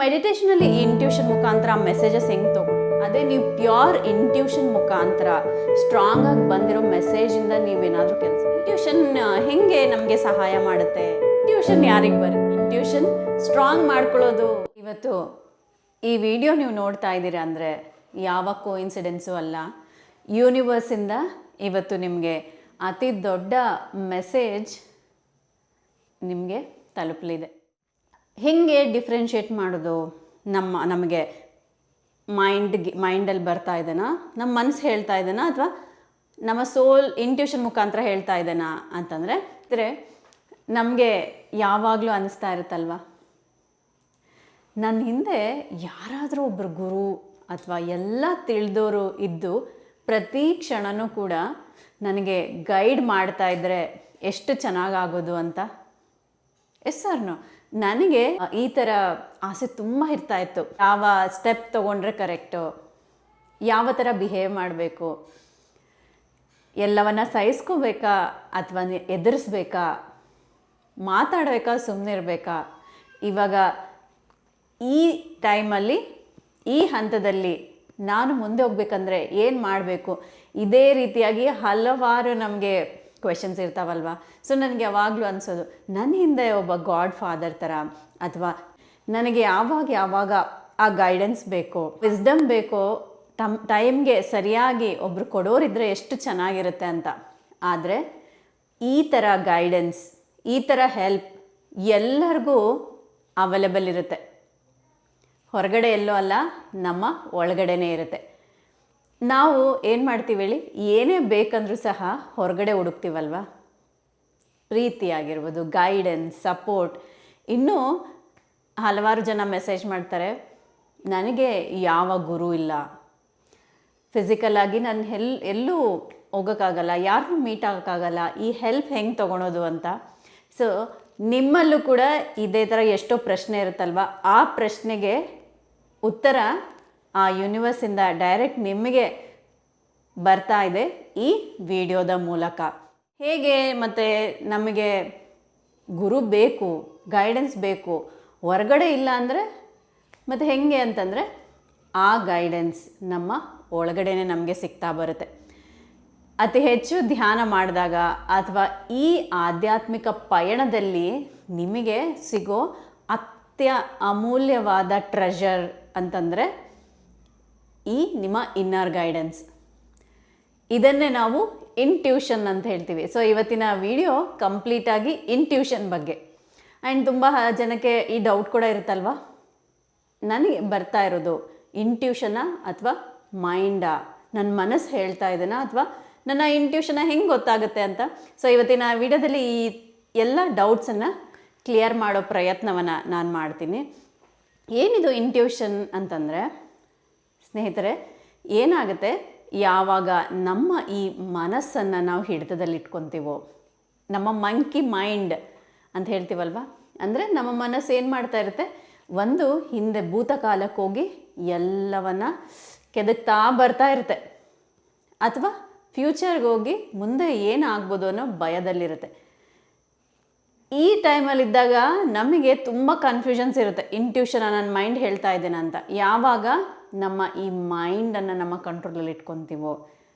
ಮೆಡಿಟೇಷನಲ್ಲಿ intuition ಮುಖಾಂತರ messages ಹೆಂಗೆ ತಗೊಂಡು ಅದೇ ನೀವು ಪ್ಯೂರ್ ಇಂಟ್ಯೂಷನ್ ಮುಖಾಂತರ ಸ್ಟ್ರಾಂಗ್ ಆಗಿ ಬಂದಿರೋ ಮೆಸೇಜಿಂದ ನೀವೇನಾದರೂ ಕೆಲಸ ಇಂಟ್ಯೂಷನ್ ಹೆಂಗೆ ನಮಗೆ ಸಹಾಯ ಮಾಡುತ್ತೆ? ಇಂಟ್ಯೂಷನ್ ಯಾರಿಗೆ ಬರುತ್ತೆ? ಇಂಟ್ಯೂಷನ್ ಸ್ಟ್ರಾಂಗ್ ಮಾಡ್ಕೊಳ್ಳೋದು. ಇವತ್ತು ಈ ವಿಡಿಯೋ ನೀವು ನೋಡ್ತಾ ಇದ್ದೀರಾ ಅಂದರೆ ಯಾವ ಕೋಇನ್ಸಿಡೆನ್ಸು ಅಲ್ಲ. ಯೂನಿವರ್ಸಿಂದ ಇವತ್ತು ನಿಮಗೆ ಅತಿ ದೊಡ್ಡ ಮೆಸೇಜ್ ನಿಮಗೆ ತಲುಪಲಿದೆ. ಹೇಗೆ ಡಿಫ್ರೆನ್ಷಿಯೇಟ್ ಮಾಡೋದು? ನಮಗೆ ಮೈಂಡಲ್ಲಿ ಬರ್ತಾ ಇದ್ದೇನಾ, ನಮ್ಮ ಮನಸ್ಸು ಹೇಳ್ತಾ ಇದ್ದೇನಾ, ಅಥವಾ ನಮ್ಮ ಸೋಲ್ ಇಂಟ್ಯೂಷನ್ ಮುಖಾಂತರ ಹೇಳ್ತಾ ಇದ್ದೇನಾ ಅಂತಂದರೆ ನಮಗೆ ಯಾವಾಗಲೂ ಅನ್ನಿಸ್ತಾ ಇರುತ್ತಲ್ವ, ನನ್ನ ಹಿಂದೆ ಯಾರಾದರೂ ಒಬ್ಬರು ಗುರು ಅಥವಾ ಎಲ್ಲ ತಿಳಿದವರು ಇದ್ದು ಪ್ರತಿ ಕ್ಷಣನೂ ಕೂಡ ನನಗೆ ಗೈಡ್ ಮಾಡ್ತಾ ಇದ್ದರೆ ಎಷ್ಟು ಚೆನ್ನಾಗಾಗೋದು ಅಂತ. ಎಸ್ ಸರ್ನು, ನನಗೆ ಈ ಥರ ಆಸೆ ತುಂಬ ಇರ್ತಾ ಇತ್ತು. ಯಾವ ಸ್ಟೆಪ್ ತೊಗೊಂಡ್ರೆ ಕರೆಕ್ಟು, ಯಾವ ಥರ ಬಿಹೇವ್ ಮಾಡಬೇಕು, ಎಲ್ಲವನ್ನ ಸಹಿಸ್ಕೋಬೇಕಾ ಅಥವಾ ಎದುರಿಸ್ಬೇಕಾ, ಮಾತಾಡಬೇಕಾ ಸುಮ್ಮನೆ ಇರಬೇಕಾ, ಇವಾಗ ಈ ಟೈಮಲ್ಲಿ ಈ ಹಂತದಲ್ಲಿ ನಾನು ಮುಂದೆ ಹೋಗ್ಬೇಕಂದ್ರೆ ಏನು ಮಾಡಬೇಕು, ಇದೇ ರೀತಿಯಾಗಿ ಹಲವಾರು ನಮಗೆ ಕ್ವೆಶನ್ಸ್ ಇರ್ತಾವಲ್ವ. ಸೊ ನನಗೆ ಯಾವಾಗಲೂ ಅನಿಸೋದು, ನನ್ನ ಹಿಂದೆ ಒಬ್ಬ ಗಾಡ್ ಫಾದರ್ ಥರ, ಅಥವಾ ನನಗೆ ಯಾವಾಗ ಆ ಗೈಡೆನ್ಸ್ ಬೇಕೋ, ವಿಸ್ಡಮ್ ಬೇಕೋ, ಟೈಮ್ಗೆ ಸರಿಯಾಗಿ ಒಬ್ಬರು ಕೊಡೋರಿದ್ದರೆ ಎಷ್ಟು ಚೆನ್ನಾಗಿರುತ್ತೆ ಅಂತ. ಆದರೆ ಈ ಥರ ಗೈಡೆನ್ಸ್, ಈ ಥರ ಹೆಲ್ಪ್ ಎಲ್ಲರಿಗೂ ಅವೈಲೇಬಲ್ ಇರುತ್ತೆ. ಹೊರಗಡೆ ಎಲ್ಲೋ ಅಲ್ಲ, ನಮ್ಮ ಒಳಗಡೆನೇ ಇರುತ್ತೆ. ನಾವು ಏನು ಮಾಡ್ತೀವಿ ಹೇಳಿ, ಏನೇ ಬೇಕಂದ್ರೂ ಸಹ ಹೊರಗಡೆ ಹುಡುಕ್ತೀವಲ್ವ. ಪ್ರೀತಿಯಾಗಿರ್ಬೋದು, ಗೈಡೆನ್ಸ್, ಸಪೋರ್ಟ್. ಇನ್ನೂ ಹಲವಾರು ಜನ ಮೆಸೇಜ್ ಮಾಡ್ತಾರೆ, ನನಗೆ ಯಾವ ಗುರು ಇಲ್ಲ, ಫಿಸಿಕಲಾಗಿ ನಾನು ಎಲ್ಲೂ ಹೋಗೋಕ್ಕಾಗಲ್ಲ, ಯಾರನ್ನೂ ಮೀಟ್ ಆಗೋಕ್ಕಾಗಲ್ಲ, ಈ ಹೆಲ್ಪ್ ಹೆಂಗೆ ತೊಗೊಳೋದು ಅಂತ. ಸೊ ನಿಮ್ಮಲ್ಲೂ ಕೂಡ ಇದೇ ಥರ ಎಷ್ಟೋ ಪ್ರಶ್ನೆ ಇರುತ್ತಲ್ವ, ಆ ಪ್ರಶ್ನೆಗೆ ಉತ್ತರ ಆ ಯೂನಿವರ್ಸಿಂದ ಡೈರೆಕ್ಟ್ ನಿಮಗೆ ಬರ್ತಾ ಇದೆ ಈ ವಿಡಿಯೋದ ಮೂಲಕ. ಹೇಗೆ ಮತ್ತು ನಮಗೆ ಗುರು ಬೇಕು, ಗೈಡೆನ್ಸ್ ಬೇಕು, ಹೊರಗಡೆ ಇಲ್ಲ ಅಂದರೆ ಮತ್ತು ಹೆಂಗೆ ಅಂತಂದರೆ ಆ ಗೈಡೆನ್ಸ್ ನಮ್ಮ ಒಳಗಡೆನೇ ನಮಗೆ ಸಿಗ್ತಾ ಬರುತ್ತೆ. ಅತಿ ಹೆಚ್ಚು ಧ್ಯಾನ ಮಾಡಿದಾಗ ಅಥವಾ ಈ ಆಧ್ಯಾತ್ಮಿಕ ಪಯಣದಲ್ಲಿ ನಿಮಗೆ ಸಿಗೋ ಅಮೂಲ್ಯವಾದ ಟ್ರೆಷರ್ ಅಂತಂದರೆ ಈ ನಿಮ್ಮ ಇನ್ನರ್ ಗೈಡೆನ್ಸ್. ಇದನ್ನೇ ನಾವು ಇಂಟ್ಯೂಷನ್ ಅಂತ ಹೇಳ್ತೀವಿ. ಸೊ ಇವತ್ತಿನ ವಿಡಿಯೋ ಕಂಪ್ಲೀಟಾಗಿ ಇಂಟ್ಯೂಷನ್ ಬಗ್ಗೆ. ಆ್ಯಂಡ್ ತುಂಬ ಜನಕ್ಕೆ ಈ ಡೌಟ್ ಕೂಡ ಇರುತ್ತಲ್ವ, ನನಗೆ ಬರ್ತಾ ಇರೋದು ಇಂಟ್ಯೂಷನ ಅಥವಾ ಮೈಂಡಾ, ನನ್ನ ಮನಸ್ಸು ಹೇಳ್ತಾ ಇದ್ದೇನಾ ಅಥವಾ ನನ್ನ ಇಂಟ್ಯೂಷನ ಹೆಂಗೆ ಗೊತ್ತಾಗುತ್ತೆ ಅಂತ. ಸೊ ಇವತ್ತಿನ ವಿಡಿಯೋದಲ್ಲಿ ಈ ಎಲ್ಲ ಡೌಟ್ಸನ್ನು ಕ್ಲಿಯರ್ ಮಾಡೋ ಪ್ರಯತ್ನವನ್ನು ನಾನು ಮಾಡ್ತೀನಿ. ಏನಿದು ಇಂಟ್ಯೂಷನ್ ಅಂತಂದರೆ ಸ್ನೇಹಿತರೆ, ಏನಾಗುತ್ತೆ, ಯಾವಾಗ ನಮ್ಮ ಈ ಮನಸ್ಸನ್ನು ನಾವು ಹಿಡಿತದಲ್ಲಿ ಇಟ್ಕೊತೀವೋ, ನಮ್ಮ ಮಂಕಿ ಮೈಂಡ್ ಅಂತ ಹೇಳ್ತೀವಲ್ವ, ಅಂದರೆ ನಮ್ಮ ಮನಸ್ಸು ಏನು ಮಾಡ್ತಾ ಇರುತ್ತೆ, ಒಂದು ಹಿಂದೆ ಭೂತಕಾಲಕ್ಕೆ ಹೋಗಿ ಎಲ್ಲವನ್ನ ಕೆದಕ್ತಾ ಬರ್ತಾ ಇರುತ್ತೆ, ಅಥವಾ ಫ್ಯೂಚರ್ಗೆ ಹೋಗಿ ಮುಂದೆ ಏನಾಗ್ಬೋದು ಅನ್ನೋ ಭಯದಲ್ಲಿರುತ್ತೆ. ಈ ಟೈಮಲ್ಲಿದ್ದಾಗ ನಮಗೆ ತುಂಬ ಕನ್ಫ್ಯೂಷನ್ಸ್ ಇರುತ್ತೆ. ಇಂಟ್ಯೂಷನ್ ನನ್ನ ಮೈಂಡ್ ಹೇಳ್ತಾ ಇದ್ದೇನೆ ಅಂತ. ಯಾವಾಗ ನಮ್ಮ ಈ ಮೈಂಡನ್ನು ನಮ್ಮ ಕಂಟ್ರೋಲಲ್ಲಿ ಇಟ್ಕೊತೀವೋ,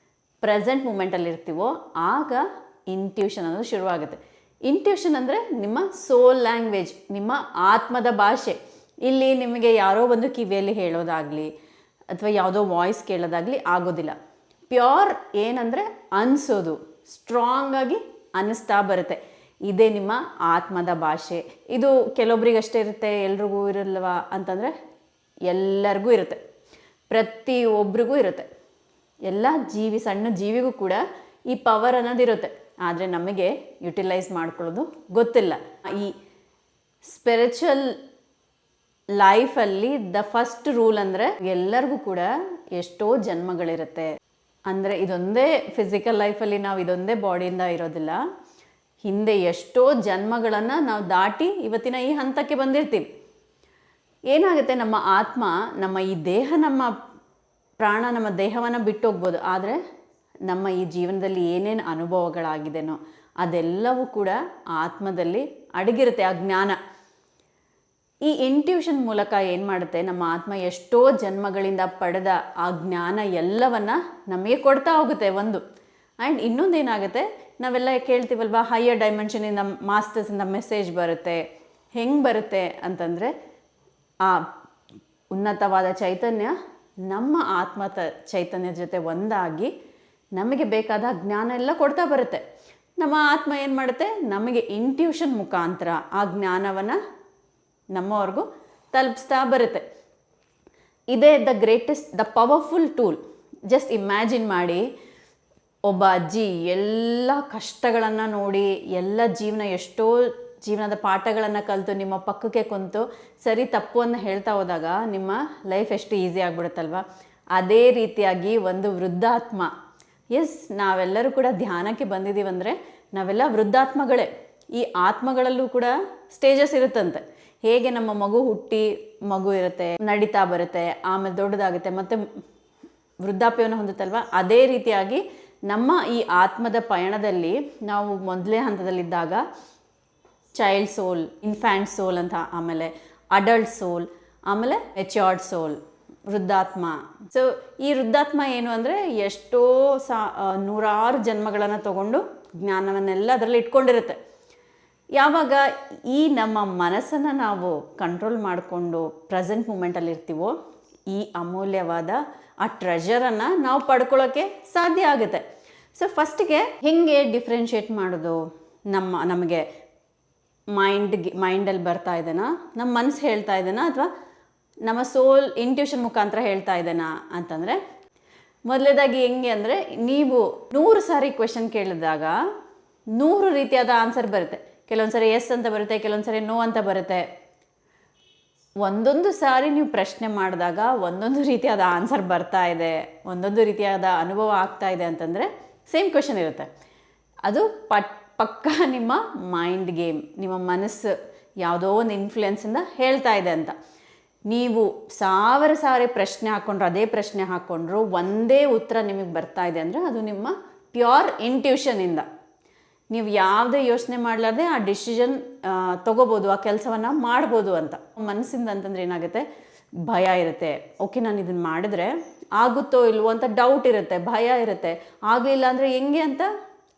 ಪ್ರೆಸೆಂಟ್ ಮೂಮೆಂಟಲ್ಲಿ ಇರ್ತೀವೋ, ಆಗ ಇಂಟ್ಯೂಷನ್ ಅನ್ನೋದು ಶುರುವಾಗುತ್ತೆ. ಇಂಟ್ಯೂಷನ್ ಅಂದರೆ ನಿಮ್ಮ ಸೋಲ್ ಲ್ಯಾಂಗ್ವೇಜ್, ನಿಮ್ಮ ಆತ್ಮದ ಭಾಷೆ. ಇಲ್ಲಿ ನಿಮಗೆ ಯಾರೋ ಒಂದು ಕಿವಿಯಲ್ಲಿ ಹೇಳೋದಾಗಲಿ ಅಥವಾ ಯಾವುದೋ ವಾಯ್ಸ್ ಕೇಳೋದಾಗಲಿ ಆಗೋದಿಲ್ಲ. ಪ್ಯೂರ್ ಏನಂದರೆ ಅನಿಸೋದು, ಸ್ಟ್ರಾಂಗಾಗಿ ಅನ್ನಿಸ್ತಾ ಬರುತ್ತೆ. ಇದೇ ನಿಮ್ಮ ಆತ್ಮದ ಭಾಷೆ. ಇದು ಕೆಲವೊಬ್ರಿಗಷ್ಟೇ ಇರುತ್ತೆ, ಎಲ್ರಿಗೂ ಇರಲ್ವಾ ಅಂತಂದರೆ ಎಲ್ಲರಿಗೂ ಇರುತ್ತೆ, ಪ್ರತಿಯೊಬ್ಬರಿಗೂ ಇರುತ್ತೆ. ಎಲ್ಲ ಸಣ್ಣ ಜೀವಿಗೂ ಕೂಡ ಈ ಪವರ್ ಅನ್ನೋದಿರುತ್ತೆ. ಆದರೆ ನಮಗೆ ಯುಟಿಲೈಸ್ ಮಾಡ್ಕೊಳ್ಳೋದು ಗೊತ್ತಿಲ್ಲ. ಈ ಸ್ಪಿರಿಚುವಲ್ ಲೈಫಲ್ಲಿ ದ ಫಸ್ಟ್ ರೂಲ್ ಅಂದರೆ ಎಲ್ಲರಿಗೂ ಕೂಡ ಎಷ್ಟೋ ಜನ್ಮಗಳಿರುತ್ತೆ. ಅಂದರೆ ಇದೊಂದೇ ಫಿಸಿಕಲ್ ಲೈಫಲ್ಲಿ ನಾವು ಇದೊಂದೇ ಬಾಡಿಯಿಂದ ಇರೋದಿಲ್ಲ, ಹಿಂದೆ ಎಷ್ಟೋ ಜನ್ಮಗಳನ್ನು ನಾವು ದಾಟಿ ಇವತ್ತಿನ ಈ ಹಂತಕ್ಕೆ ಬಂದಿರ್ತೀವಿ. ಏನಾಗುತ್ತೆ, ನಮ್ಮ ಆತ್ಮ, ನಮ್ಮ ಈ ದೇಹ, ನಮ್ಮ ಪ್ರಾಣ ನಮ್ಮ ದೇಹವನ್ನು ಬಿಟ್ಟು ಹೋಗ್ಬೋದು, ಆದರೆ ನಮ್ಮ ಈ ಜೀವನದಲ್ಲಿ ಏನೇನು ಅನುಭವಗಳಾಗಿದೆನೋ ಅದೆಲ್ಲವೂ ಕೂಡ ಆತ್ಮದಲ್ಲಿ ಅಡಗಿರುತ್ತೆ, ಆ ಜ್ಞಾನ. ಈ ಇಂಟ್ಯೂಷನ್ ಮೂಲಕ ಏನು ಮಾಡುತ್ತೆ, ನಮ್ಮ ಆತ್ಮ ಎಷ್ಟೋ ಜನ್ಮಗಳಿಂದ ಪಡೆದ ಆ ಜ್ಞಾನ ಎಲ್ಲವನ್ನು ನಮಗೆ ಕೊಡ್ತಾ ಹೋಗುತ್ತೆ ಒಂದು. ಆ್ಯಂಡ್ ಇನ್ನೊಂದು ಏನಾಗುತ್ತೆ, ನಾವೆಲ್ಲ ಕೇಳ್ತೀವಲ್ವ, ಹೈಯರ್ ಡೈಮೆನ್ಷನಿಂದ ಮಾಸ್ಟರ್ಸಿಂದ ಮೆಸೇಜ್ ಬರುತ್ತೆ. ಹೆಂಗೆ ಬರುತ್ತೆ ಅಂತಂದರೆ, ಆ ಉನ್ನತವಾದ ಚೈತನ್ಯ ನಮ್ಮ ಚೈತನ್ಯದ ಜೊತೆ ಒಂದಾಗಿ ನಮಗೆ ಬೇಕಾದ ಜ್ಞಾನ ಎಲ್ಲ ಕೊಡ್ತಾ ಬರುತ್ತೆ. ನಮ್ಮ ಆತ್ಮ ಏನು ಮಾಡುತ್ತೆ, ನಮಗೆ ಇಂಟ್ಯೂಷನ್ ಮುಖಾಂತರ ಆ ಜ್ಞಾನವನ್ನು ನಮ್ಮವರೆಗೂ ತಲುಪಿಸ್ತಾ ಬರುತ್ತೆ. ಇದೇ the powerful tool. Just imagine ಮಾಡಿ, ಒಬ್ಬ ಅಜ್ಜಿ ಎಲ್ಲ ಕಷ್ಟಗಳನ್ನು ನೋಡಿ, ಎಲ್ಲ ಎಷ್ಟೋ ಜೀವನದ ಪಾಠಗಳನ್ನು ಕಲಿತು ನಿಮ್ಮ ಪಕ್ಕಕ್ಕೆ ಕುಂತು ಸರಿ ತಪ್ಪನ್ನು ಹೇಳ್ತಾ ಹೋದಾಗ ನಿಮ್ಮ ಲೈಫ್ ಎಷ್ಟು ಈಸಿ ಆಗಿಬಿಡುತ್ತಲ್ವ. ಅದೇ ರೀತಿಯಾಗಿ ಒಂದು ವೃದ್ಧಾತ್ಮ, ನಾವೆಲ್ಲರೂ ಕೂಡ ಧ್ಯಾನಕ್ಕೆ ಬಂದಿದ್ದೀವಂದರೆ ನಾವೆಲ್ಲ ವೃದ್ಧಾತ್ಮಗಳೇ. ಈ ಆತ್ಮಗಳಲ್ಲೂ ಕೂಡ ಸ್ಟೇಜಸ್ ಇರುತ್ತಂತೆ. ಹೇಗೆ ನಮ್ಮ ಮಗು ಇರುತ್ತೆ, ನಡೀತಾ ಬರುತ್ತೆ, ಆಮೇಲೆ ದೊಡ್ಡದಾಗುತ್ತೆ, ಮತ್ತು ವೃದ್ಧಾಪ್ಯವನ್ನು ಹೊಂದುತ್ತಲ್ವ. ಅದೇ ರೀತಿಯಾಗಿ ನಮ್ಮ ಈ ಆತ್ಮದ ಪಯಣದಲ್ಲಿ ನಾವು ಮೊದಲೇ ಹಂತದಲ್ಲಿದ್ದಾಗ ಚೈಲ್ಡ್ ಸೋಲ್, ಇನ್ಫ್ಯಾಂಟ್ ಸೋಲ್ ಅಂತ, ಆಮೇಲೆ ಅಡಲ್ಟ್ ಸೋಲ್, ಆಮೇಲೆ ಮೆಚ್ಯೂರ್ಡ್ ಸೋಲ್, ವೃದ್ಧಾತ್ಮ. ಸೊ ಈ ವೃದ್ಧಾತ್ಮ ಏನು ಅಂದರೆ, ಎಷ್ಟೋ ನೂರಾರು ಜನ್ಮಗಳನ್ನು ತಗೊಂಡು ಜ್ಞಾನವನ್ನೆಲ್ಲ ಅದರಲ್ಲಿ ಇಟ್ಕೊಂಡಿರುತ್ತೆ. ಯಾವಾಗ ಈ ನಮ್ಮ ಮನಸ್ಸನ್ನು ನಾವು ಕಂಟ್ರೋಲ್ ಮಾಡಿಕೊಂಡು ಪ್ರೆಸೆಂಟ್ ಮೂಮೆಂಟಲ್ಲಿ ಇರ್ತೀವೋ, ಈ ಅಮೂಲ್ಯವಾದ ಆ ಟ್ರೆಷರನ್ನು ನಾವು ಪಡ್ಕೊಳ್ಳೋಕ್ಕೆ ಸಾಧ್ಯ ಆಗುತ್ತೆ. ಸೊ ಫಸ್ಟಿಗೆ ಹೇಗೆ ಡಿಫ್ರೆನ್ಷಿಯೇಟ್ ಮಾಡೋದು, ನಮಗೆ ಮೈಂಡಲ್ಲಿ ಬರ್ತಾ ಇದೆನಾ, ನಮ್ಮ ಮನಸ್ಸು ಹೇಳ್ತಾ ಇದೆನಾ, ಅಥವಾ ನಮ್ಮ ಸೋಲ್ ಇಂಟ್ಯೂಷನ್ ಮುಖಾಂತರ ಹೇಳ್ತಾ ಇದೆನಾ ಅಂತಂದರೆ, ಮೊದಲೇದಾಗಿ ಹೆಂಗೆ ಅಂದರೆ, ನೀವು 100 ಸಾರಿ ಕ್ವೆಶನ್ ಕೇಳಿದಾಗ 100 ರೀತಿಯಾದ ಆನ್ಸರ್ ಬರುತ್ತೆ. ಕೆಲವೊಂದು ಸಾರಿ ಎಸ್ ಅಂತ ಬರುತ್ತೆ, ಕೆಲವೊಂದು ಸಾರಿ ನೋ ಅಂತ ಬರುತ್ತೆ. ಒಂದೊಂದು ಸಾರಿ ನೀವು ಪ್ರಶ್ನೆ ಮಾಡಿದಾಗ ಒಂದೊಂದು ರೀತಿಯಾದ ಆನ್ಸರ್ ಬರ್ತಾ ಇದೆ, ಒಂದೊಂದು ರೀತಿಯಾದ ಅನುಭವ ಆಗ್ತಾ ಇದೆ ಅಂತಂದರೆ ಸೇಮ್ ಕ್ವೆಶನ್ ಇರುತ್ತೆ. ಅದು ಪಕ್ಕ ನಿಮ್ಮ ಮೈಂಡ್ ಗೇಮ್, ನಿಮ್ಮ ಮನಸ್ಸು ಯಾವುದೋ ಒಂದು ಇನ್ಫ್ಲುಯೆನ್ಸಿಂದ ಹೇಳ್ತಾ ಇದೆ ಅಂತ. ನೀವು ಸಾವಿರ ಪ್ರಶ್ನೆ ಹಾಕ್ಕೊಂಡ್ರು, ಅದೇ ಪ್ರಶ್ನೆ ಹಾಕ್ಕೊಂಡ್ರು ಒಂದೇ ಉತ್ತರ ನಿಮಗೆ ಬರ್ತಾ ಇದೆ ಅಂದರೆ ಅದು ನಿಮ್ಮ ಪ್ಯೂರ್ ಇಂಟ್ಯೂಷನಿಂದ. ನೀವು ಯಾವುದೇ ಯೋಚನೆ ಮಾಡಲಾರ್ದೆ ಆ ಡಿಸಿಷನ್ ತೊಗೋಬೋದು, ಆ ಕೆಲಸವನ್ನು ಮಾಡ್ಬೋದು ಅಂತ. ಮನಸ್ಸಿಂದ ಅಂತಂದರೆ ಏನಾಗುತ್ತೆ, ಭಯ ಇರುತ್ತೆ. ಓಕೆ, ನಾನು ಇದನ್ನು ಮಾಡಿದ್ರೆ ಆಗುತ್ತೋ ಇಲ್ವೋ ಅಂತ ಡೌಟ್ ಇರುತ್ತೆ, ಭಯ ಇರುತ್ತೆ. ಆಗಲಿಲ್ಲ ಅಂದರೆ ಹೆಂಗೆ ಅಂತ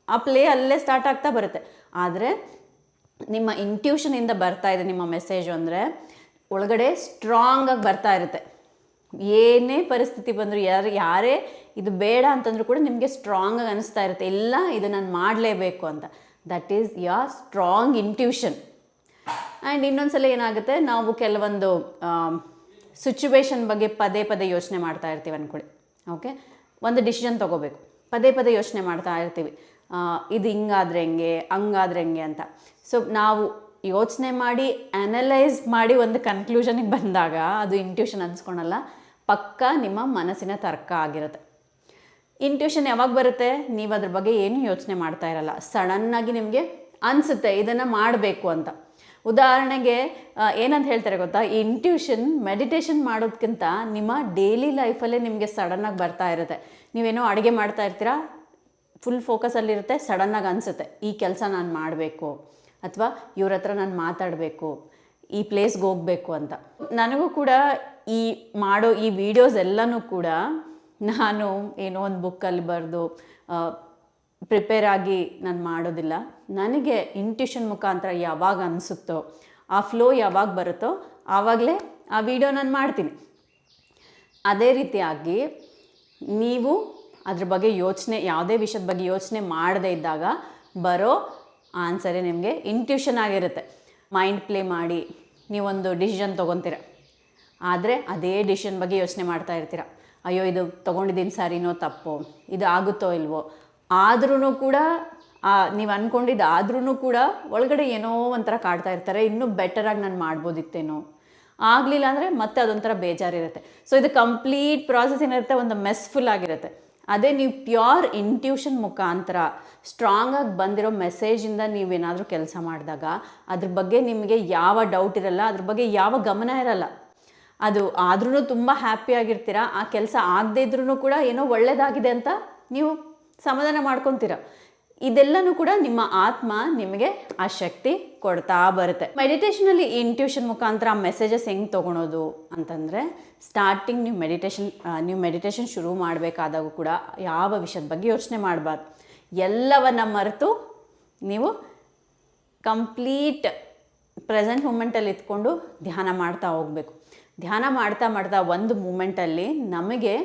ಆ ಪ್ಲೇ ಅಲ್ಲೇ ಸ್ಟಾರ್ಟ್ ಆಗ್ತಾ ಬರುತ್ತೆ. ಆದರೆ ನಿಮ್ಮ ಇಂಟ್ಯೂಷನಿಂದ ಬರ್ತಾ ಇದೆ ನಿಮ್ಮ ಮೆಸೇಜು ಅಂದರೆ ಒಳಗಡೆ ಸ್ಟ್ರಾಂಗಾಗಿ ಬರ್ತಾ ಇರುತ್ತೆ. ಏನೇ ಪರಿಸ್ಥಿತಿ ಬಂದರೂ, ಯಾರೇ ಇದು ಬೇಡ ಅಂತಂದ್ರೂ ಕೂಡ ನಿಮಗೆ ಸ್ಟ್ರಾಂಗಾಗಿ ಅನಿಸ್ತಾ ಇರುತ್ತೆ, ಇಲ್ಲ ಇದು ನಾನು ಮಾಡಲೇಬೇಕು ಅಂತ. That is your strong intuition. And ಇನ್ನೊಂದು ಸಲ ಏನಾಗುತ್ತೆ, ನಾವು ಕೆಲವೊಂದು ಸಿಚುವೇಶನ್ ಬಗ್ಗೆ ಪದೇ ಯೋಚನೆ ಮಾಡ್ತಾ ಇರ್ತೀವಿ ಅಂದ್ಕೊಳ್ಳಿ. ಓಕೆ, ಒಂದು ಡಿಸಿಷನ್ ತೊಗೋಬೇಕು, ಪದೇ ಯೋಚನೆ ಮಾಡ್ತಾ ಇರ್ತೀವಿ, ಇದು ಹಿಂಗಾದ್ರೆ ಹೆಂಗೆ, ಹಂಗಾದ್ರೆ ಹೆಂಗೆ ಅಂತ. ಸೊ ನಾವು ಯೋಚನೆ ಮಾಡಿ ಅನಲೈಸ್ ಮಾಡಿ ಒಂದು ಕನ್ಕ್ಲೂಷನಿಗೆ ಬಂದಾಗ ಅದು ಇಂಟ್ಯೂಷನ್ ಅನ್ಸ್ಕೊಳಲ್ಲ, ಪಕ್ಕ ನಿಮ್ಮ ಮನಸ್ಸಿನ ತರ್ಕ ಆಗಿರುತ್ತೆ. ಇಂಟ್ಯೂಷನ್ ಯಾವಾಗ ಬರುತ್ತೆ, ನೀವು ಅದ್ರ ಬಗ್ಗೆ ಏನು ಯೋಚನೆ ಮಾಡ್ತಾ ಇರಲ್ಲ, ಸಡನ್ನಾಗಿ ನಿಮಗೆ ಅನಿಸುತ್ತೆ ಇದನ್ನು ಮಾಡಬೇಕು ಅಂತ. ಉದಾಹರಣೆಗೆ ಏನಂತ ಹೇಳ್ತಾರೆ ಗೊತ್ತಾ, ಈ ಇಂಟ್ಯೂಷನ್ ಮೆಡಿಟೇಷನ್ ಮಾಡೋದಕ್ಕಿಂತ ನಿಮ್ಮ ಡೈಲಿ ಲೈಫಲ್ಲೇ ನಿಮಗೆ ಸಡನ್ನಾಗಿ ಬರ್ತಾ ಇರುತ್ತೆ. ನೀವೇನೋ ಅಡುಗೆ ಮಾಡ್ತಾ ಇರ್ತೀರಾ, ಫುಲ್ ಫೋಕಸಲ್ಲಿರುತ್ತೆ, ಸಡನ್ನಾಗಿ ಅನಿಸುತ್ತೆ ಈ ಕೆಲಸ ನಾನು ಮಾಡಬೇಕು, ಅಥವಾ ಇವ್ರ ಹತ್ರ ನಾನು ಮಾತಾಡಬೇಕು, ಈ ಪ್ಲೇಸ್ಗೆ ಹೋಗಬೇಕು ಅಂತ. ನನಗೂ ಕೂಡ ಈ ವಿಡಿಯೋಸ್ ಎಲ್ಲನೂ ಕೂಡ ನಾನು ಏನೋ ಒಂದು ಬುಕ್ಕಲ್ಲಿ ಬರೆದು ಪ್ರಿಪೇರ್ ಆಗಿ ನಾನು ಮಾಡೋದಿಲ್ಲ. ನನಗೆ ಇಂಟ್ಯೂಷನ್ ಮುಖಾಂತರ ಯಾವಾಗ ಅನಿಸುತ್ತೋ, ಆ ಫ್ಲೋ ಯಾವಾಗ ಬರುತ್ತೋ ಆವಾಗಲೇ ಆ ವಿಡಿಯೋ ನಾನು ಮಾಡ್ತೀನಿ. ಅದೇ ರೀತಿಯಾಗಿ ನೀವು ಅದ್ರ ಬಗ್ಗೆ ಯಾವುದೇ ವಿಷಯದ ಬಗ್ಗೆ ಯೋಚನೆ ಮಾಡದೇ ಇದ್ದಾಗ ಬರೋ ಆನ್ಸರೇ ನಿಮಗೆ ಇಂಟ್ಯೂಷನ್ ಆಗಿರುತ್ತೆ. ಮೈಂಡ್ ಪ್ಲೇ ಮಾಡಿ ನೀವೊಂದು ಡಿಸಿಷನ್ ತೊಗೊತೀರ, ಆದರೆ ಅದೇ ಡಿಸಿಷನ್ ಬಗ್ಗೆ ಯೋಚನೆ ಮಾಡ್ತಾ ಇರ್ತೀರ, ಅಯ್ಯೋ ಇದು ತೊಗೊಂಡಿದ್ದೀನಿ ಸರಿನೋ ತಪ್ಪೋ, ಇದು ಆಗುತ್ತೋ ಇಲ್ವೋ. ಆದ್ರೂ ಕೂಡ ನೀವು ಅಂದ್ಕೊಂಡಿದ್ದು ಆದ್ರೂ ಕೂಡ ಒಳಗಡೆ ಏನೋ ಒಂಥರ ಕಾಡ್ತಾ ಇರ್ತಾರೆ, ಇನ್ನೂ ಬೆಟರಾಗಿ ನಾನು ಮಾಡ್ಬೋದಿತ್ತೇನೋ, ಆಗಲಿಲ್ಲ ಅಂದರೆ ಮತ್ತೆ ಅದೊಂಥರ ಬೇಜಾರಿರುತ್ತೆ. ಸೊ ಇದು ಕಂಪ್ಲೀಟ್ ಪ್ರಾಸೆಸ್ ಏನಿರುತ್ತೆ, ಒಂದು ಮೆಸ್ಫುಲ್ ಆಗಿರುತ್ತೆ. ಅದೇ ನೀವು ಪ್ಯೂರ್ ಇಂಟ್ಯೂಷನ್ ಮುಖಾಂತರ ಸ್ಟ್ರಾಂಗಾಗಿ ಬಂದಿರೋ ಮೆಸೇಜಿಂದ ನೀವೇನಾದರೂ ಕೆಲಸ ಮಾಡಿದಾಗ ಅದ್ರ ಬಗ್ಗೆ ನಿಮಗೆ ಯಾವ ಡೌಟ್ ಇರಲ್ಲ, ಅದ್ರ ಬಗ್ಗೆ ಯಾವ ಗಮನ ಇರಲ್ಲ. ಅದು ಆದ್ರೂ ತುಂಬ ಹ್ಯಾಪಿಯಾಗಿರ್ತೀರ. ಆ ಕೆಲಸ ಆಗದೇ ಇದ್ರೂ ಕೂಡ ಏನೋ ಒಳ್ಳೆಯದಾಗಿದೆ ಅಂತ ನೀವು ಸಮಾಧಾನ ಮಾಡ್ಕೊತೀರ. ಇದೆಲ್ಲನೂ ಕೂಡ ನಿಮ್ಮ ಆತ್ಮ ನಿಮಗೆ ಆ ಶಕ್ತಿ ಕೊಡ್ತಾ ಬರುತ್ತೆ. ಮೆಡಿಟೇಷನಲ್ಲಿ ಈ ಇಂಟ್ಯೂಷನ್ ಮುಖಾಂತರ ಆ ಮೆಸೇಜಸ್ ಹೆಂಗೆ ತೊಗೊಳೋದು ಅಂತಂದರೆ, ಸ್ಟಾರ್ಟಿಂಗ್ ನೀವು ಮೆಡಿಟೇಷನ್ ಶುರು ಮಾಡಬೇಕಾದಾಗ ಕೂಡ ಯಾವ ವಿಷಯದ ಬಗ್ಗೆ ಯೋಚನೆ ಮಾಡಬಾರ್ದು. ಎಲ್ಲವನ್ನ ಮರೆತು ನೀವು ಕಂಪ್ಲೀಟ್ ಪ್ರೆಸೆಂಟ್ ಮೂಮೆಂಟಲ್ಲಿ ಇದ್ಕೊಂಡು ಧ್ಯಾನ ಮಾಡ್ತಾ ಹೋಗಬೇಕು. ಧ್ಯಾನ ಮಾಡ್ತಾ ಮಾಡ್ತಾ ಒಂದು ಮೂಮೆಂಟಲ್ಲಿ ನಮಗೆ